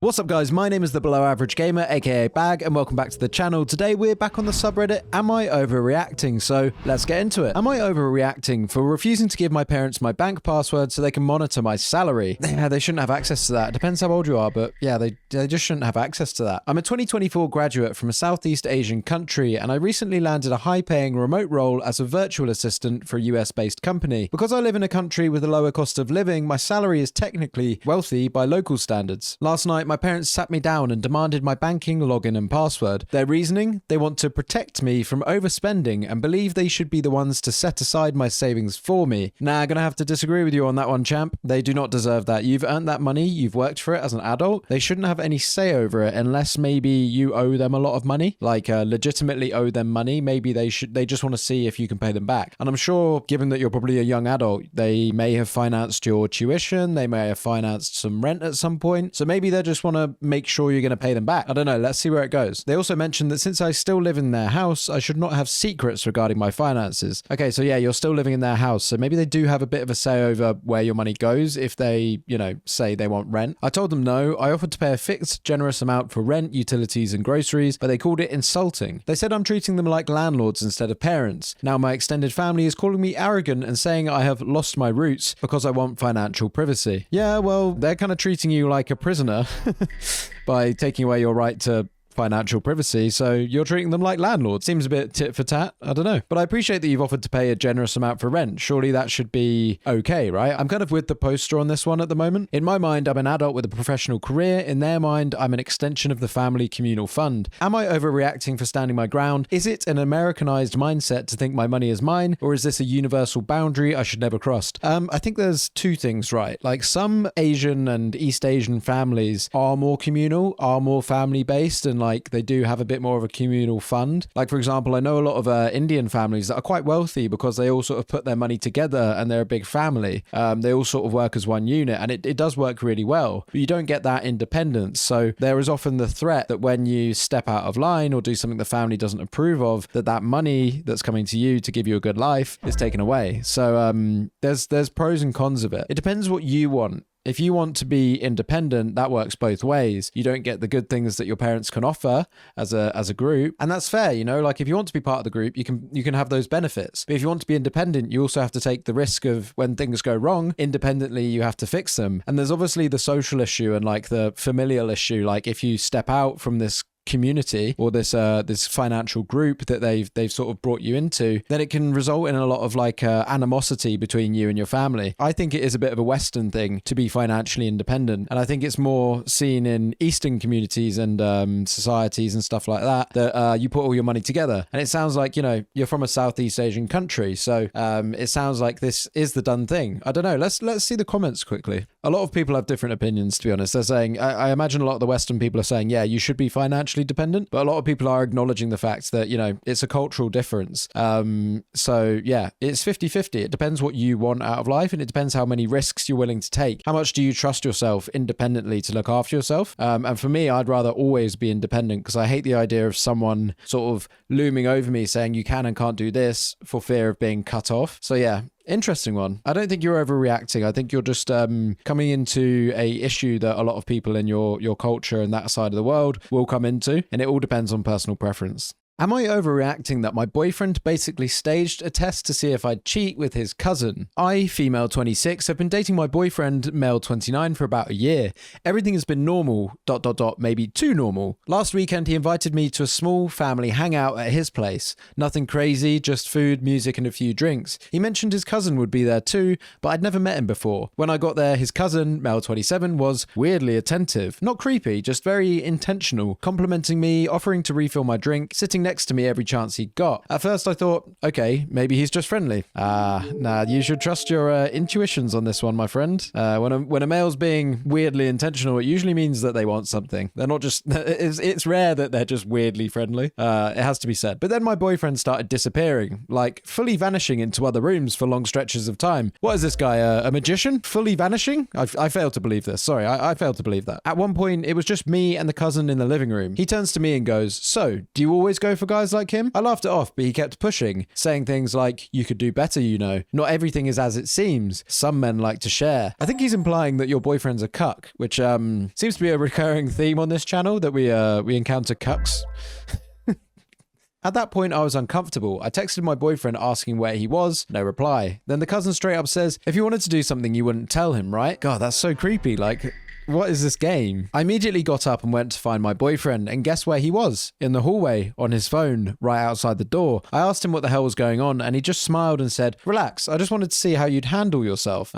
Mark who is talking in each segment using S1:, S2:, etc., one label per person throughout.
S1: What's up guys, my name is the Below Average Gamer, aka Bag, and welcome back to the channel. Today we're back on the subreddit, Am I Overreacting? So let's get into it. Am I overreacting for refusing to give my parents my bank password so they can monitor my salary? Yeah, they shouldn't have access to that. It depends how old you are, but yeah, they just shouldn't have access to that. I'm a 2024 graduate from a Southeast Asian country, and I recently landed a high-paying remote role as a virtual assistant for a US-based company. Because I live in a country with a lower cost of living, my salary is technically wealthy by local standards. Last night, my parents sat me down and demanded my banking login and password. Their reasoning? They want to protect me from overspending and believe they should be the ones to set aside my savings for me. Nah, gonna have to disagree with you on that one, champ. They do not deserve that. You've earned that money, you've worked for it as an adult. They shouldn't have any say over it unless maybe you owe them a lot of money, like legitimately owe them money. Maybe they just want to see if you can pay them back. And I'm sure, given that you're probably a young adult, they may have financed your tuition, they may have financed some rent at some point. So maybe they just want to make sure you're going to pay them back. I don't know. Let's see where it goes. They also mentioned that since I still live in their house, I should not have secrets regarding my finances. Okay, so yeah, you're still living in their house. So maybe they do have a bit of a say over where your money goes if they, say they want rent. I told them no. I offered to pay a fixed, generous amount for rent, utilities, and groceries, but they called it insulting. They said I'm treating them like landlords instead of parents. Now my extended family is calling me arrogant and saying I have lost my roots because I want financial privacy. Yeah, well, they're kind of treating you like a prisoner by taking away your right to financial privacy, so you're treating them like landlords. Seems a bit tit for tat. I don't know. But I appreciate that you've offered to pay a generous amount for rent. Surely that should be okay, right? I'm kind of with the poster on this one at the moment. In my mind, I'm an adult with a professional career. In their mind, I'm an extension of the family communal fund. Am I overreacting for standing my ground? Is it an Americanized mindset to think my money is mine? Or is this a universal boundary I should never cross? I think there's two things, right? Like some Asian and East Asian families are more communal, are more family-based, and like they do have a bit more of a communal fund. Like for example, I know a lot of Indian families that are quite wealthy because they all sort of put their money together and they're a big family. They all sort of work as one unit, and it does work really well, but you don't get that independence. So there is often the threat that when you step out of line or do something the family doesn't approve of, that money that's coming to you to give you a good life is taken away. So there's pros and cons of it. It depends what you want. If you want to be independent, that works both ways. You don't get the good things that your parents can offer as a group, and that's fair, like if you want to be part of the group, you can have those benefits. But if you want to be independent, you also have to take the risk of when things go wrong, independently you have to fix them. And there's obviously the social issue and like the familial issue. Like if you step out from this community or this financial group that they've sort of brought you into, then it can result in a lot of like animosity between you and your family. I think it is a bit of a Western thing to be financially independent, and I think it's more seen in Eastern communities and societies and stuff like that you put all your money together. And it sounds like you're from a Southeast Asian country, so it sounds like this is the done thing. I don't know. Let's see the comments quickly. A lot of people have different opinions, to be honest. They're saying, I imagine a lot of the Western people are saying, yeah, you should be financially dependent, but a lot of people are acknowledging the fact that it's a cultural difference. So yeah, it's 50-50. It depends what you want out of life, and it depends how many risks you're willing to take. How much do you trust yourself independently to look after yourself? And for me, I'd rather always be independent because I hate the idea of someone sort of looming over me saying you can and can't do this for fear of being cut off. So yeah, interesting one. I don't think you're overreacting. I think you're just coming into a issue that a lot of people in your culture and that side of the world will come into, and it all depends on personal preference. Am I overreacting that my boyfriend basically staged a test to see if I'd cheat with his cousin? I, female 26, have been dating my boyfriend, male 29, for about a year. Everything has been normal, ... maybe too normal. Last weekend, he invited me to a small family hangout at his place. Nothing crazy, just food, music, and a few drinks. He mentioned his cousin would be there too, but I'd never met him before. When I got there, his cousin, male 27, was weirdly attentive. Not creepy, just very intentional, complimenting me, offering to refill my drink, sitting next to me every chance he got. At first I thought, okay, maybe he's just friendly. Nah, you should trust your intuitions on this one, my friend. When a male's being weirdly intentional, it usually means that they want something. They're not just, it's rare that they're just weirdly friendly. It has to be said. But then my boyfriend started disappearing, like fully vanishing into other rooms for long stretches of time. What is this guy, a magician? Fully vanishing? I failed to believe this. Sorry, I failed to believe that. At one point, it was just me and the cousin in the living room. He turns to me and goes, "So, do you always go for guys like him? I laughed it off, but he kept pushing, saying things like, you could do better, you know. Not everything is as it seems. Some men like to share. I think he's implying that your boyfriend's a cuck, which seems to be a recurring theme on this channel, that we encounter cucks. At that point, I was uncomfortable. I texted my boyfriend asking where he was. No reply. Then the cousin straight up says, if you wanted to do something, you wouldn't tell him, right? God, that's so creepy. Like, what is this game? I immediately got up and went to find my boyfriend, and guess where he was? In the hallway, on his phone, right outside the door. I asked him what the hell was going on, and he just smiled and said, relax, I just wanted to see how you'd handle yourself.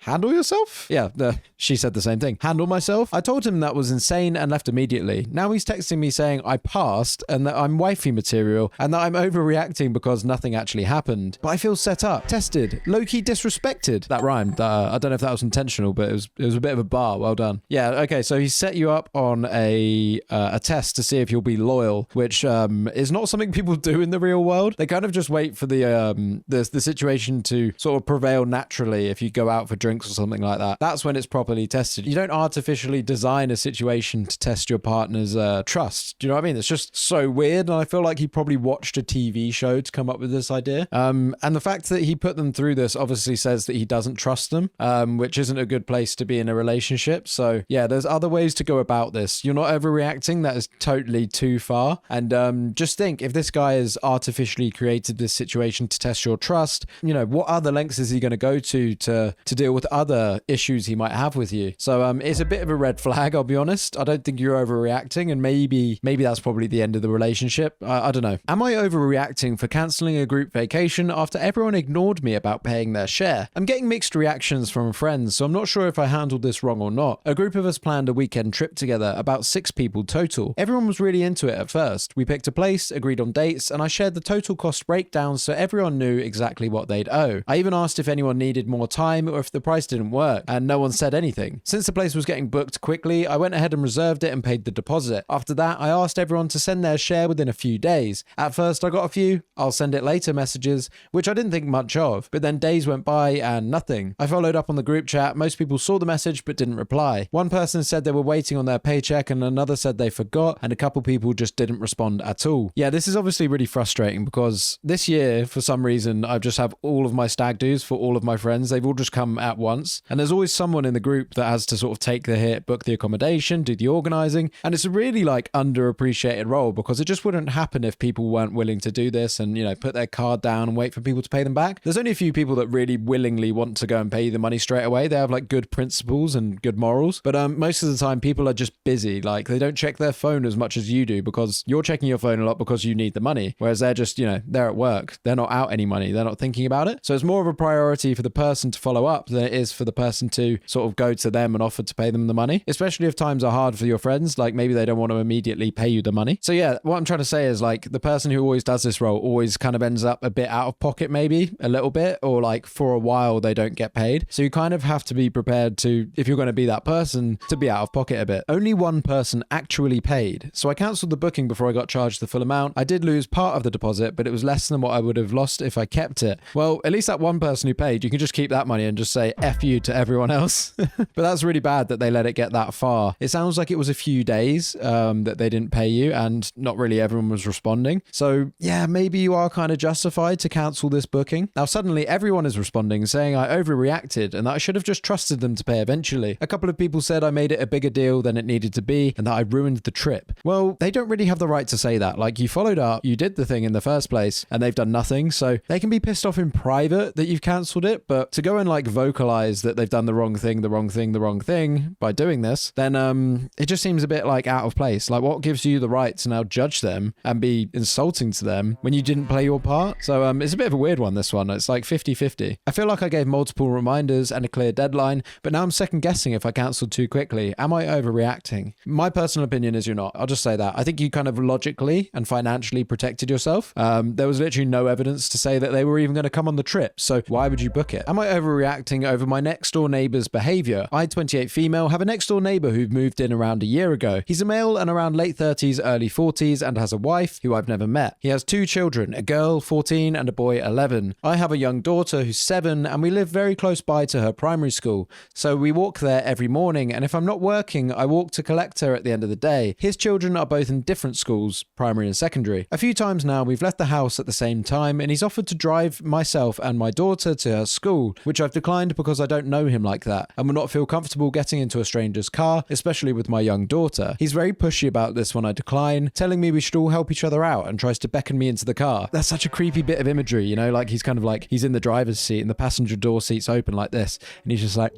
S1: Handle yourself? Yeah, she said the same thing. Handle myself? I told him that was insane and left immediately. Now he's texting me saying I passed and that I'm wifey material and that I'm overreacting because nothing actually happened. But I feel set up, tested, low-key disrespected. That rhymed. I don't know if that was intentional, but it was a bit of a bar. Well done. Yeah, okay, so he set you up on a test to see if you'll be loyal, which is not something people do in the real world. They kind of just wait for the situation to sort of prevail naturally if you go out for drinks or something like that. That's when it's properly tested. You don't artificially design a situation to test your partner's trust. Do you know what I mean? It's just so weird, and I feel like he probably watched a TV show to come up with this idea. And the fact that he put them through this obviously says that he doesn't trust them, which isn't a good place to be in a relationship. So yeah, there's other ways to go about this. You're not overreacting. That is totally too far. And just think, if this guy has artificially created this situation to test your trust, you know, what other lengths is he going to go to deal with other issues he might have with you? So it's a bit of a red flag, I'll be honest. I don't think you're overreacting, and maybe that's probably the end of the relationship. I don't know. Am I overreacting for cancelling a group vacation after everyone ignored me about paying their share? I'm getting mixed reactions from friends, so I'm not sure if I handled this wrong or not. A group of us planned a weekend trip together, about 6 people total. Everyone was really into it at first. We picked a place, agreed on dates, and I shared the total cost breakdown so everyone knew exactly what they'd owe. I even asked if anyone needed more time or if the price didn't work, and no one said anything. Since the place was getting booked quickly, I went ahead and reserved it and paid the deposit. After that, I asked everyone to send their share within a few days. At first, I got a few "I'll send it later" messages, which I didn't think much of, but then days went by and nothing. I followed up on the group chat. Most people saw the message but didn't reply. One person said they were waiting on their paycheck, and another said they forgot, and a couple people just didn't respond at all. Yeah, this is obviously really frustrating because this year, for some reason, I just have all of my stag do's for all of my friends. They've all just come at once, and there's always someone in the group that has to sort of take the hit, book the accommodation, do the organizing, and it's a really like underappreciated role because it just wouldn't happen if people weren't willing to do this and, you know, put their card down and wait for people to pay them back. There's only a few people that really willingly want to go and pay you the money straight away. They have like good principles and good morals, but most of the time people are just busy. Like, they don't check their phone as much as you do because you're checking your phone a lot because you need the money, whereas they're just, you know, they're at work, they're not out any money, they're not thinking about it. So it's more of a priority for the person to follow up than it is for the person to sort of go to them and offer to pay them the money, especially if times are hard for your friends. Like, maybe they don't want to immediately pay you the money. So yeah, what I'm trying to say is, like, the person who always does this role always kind of ends up a bit out of pocket, maybe a little bit, or like for a while they don't get paid. So you kind of have to be prepared to, if you're going to be that person, to be out of pocket a bit. Only one person actually paid, so I cancelled the booking before I got charged the full amount. I did lose part of the deposit, but it was less than what I would have lost if I kept it. Well, at least that one person who paid, you can just keep that money and just say F you to everyone else. But that's really bad that they let it get that far. It sounds like it was a few days that they didn't pay you, and not really everyone was responding. So yeah, maybe you are kind of justified to cancel this booking. Now suddenly everyone is responding saying I overreacted and that I should have just trusted them to pay eventually. A couple of people said I made it a bigger deal than it needed to be and that I ruined the trip. Well, they don't really have the right to say that. Like, you followed up, you did the thing in the first place, and they've done nothing. So they can be pissed off in private that you've cancelled it, but to go and like vocalize that they've done the wrong thing by doing this, then it just seems a bit like out of place. Like, what gives you the right to now judge them and be insulting to them when you didn't play your part? So it's a bit of a weird one, this one. It's like 50-50. I feel like I gave multiple reminders and a clear deadline, but now I'm second guessing if I cancelled too quickly. Am I overreacting? My personal opinion is you're not. I'll just say that. I think you kind of logically and financially protected yourself. There was literally no evidence to say that they were even going to come on the trip, so why would you book it? Am I overreacting over my next door neighbour's behaviour. I, 28 female, have a next door neighbour who moved in around a year ago. He's a male and around late 30s, early 40s, and has a wife who I've never met. He has 2 children, a girl, 14, and a boy, 11. I have a young daughter who's 7, and we live very close by to her primary school, so we walk there every morning, and if I'm not working, I walk to collect her at the end of the day. His children are both in different schools, primary and secondary. A few times now, we've left the house at the same time, and he's offered to drive myself and my daughter to her school, which I've declined because I don't know him like that, and will not feel comfortable getting into a stranger's car, especially with my young daughter. He's very pushy about this when I decline, telling me we should all help each other out, and tries to beckon me into the car. That's such a creepy bit of imagery, you know, like he's kind of like, he's in the driver's seat and the passenger door seat's open like this, and he's just like,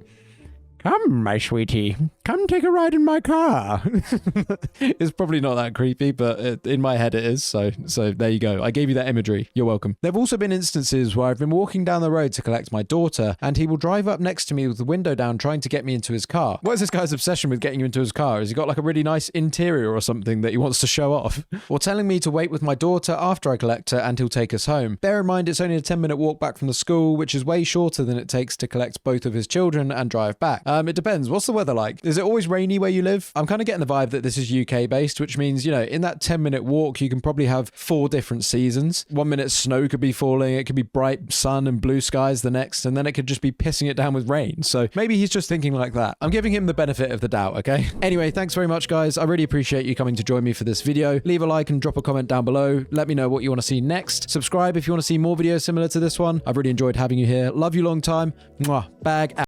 S1: "Come, my sweetie, come take a ride in my car." It's probably not that creepy, but in my head it is, so there you go. I gave you that imagery. You're welcome. There have also been instances where I've been walking down the road to collect my daughter, and he will drive up next to me with the window down trying to get me into his car. What is this guy's obsession with getting you into his car? Has he got like a really nice interior or something that he wants to show off? Or telling me to wait with my daughter after I collect her and he'll take us home. Bear in mind it's only a 10-minute walk back from the school, which is way shorter than it takes to collect both of his children and drive back. It depends. What's the weather like? Is it always rainy where you live? I'm kind of getting the vibe that this is UK based, which means, you know, in that 10-minute walk, you can probably have 4 different seasons. 1 minute snow could be falling, it could be bright sun and blue skies the next, and then it could just be pissing it down with rain. So maybe he's just thinking like that. I'm giving him the benefit of the doubt, okay? Anyway, thanks very much, guys. I really appreciate you coming to join me for this video. Leave a like and drop a comment down below. Let me know what you want to see next. Subscribe if you want to see more videos similar to this one. I've really enjoyed having you here. Love you long time. Mwah. Bag out.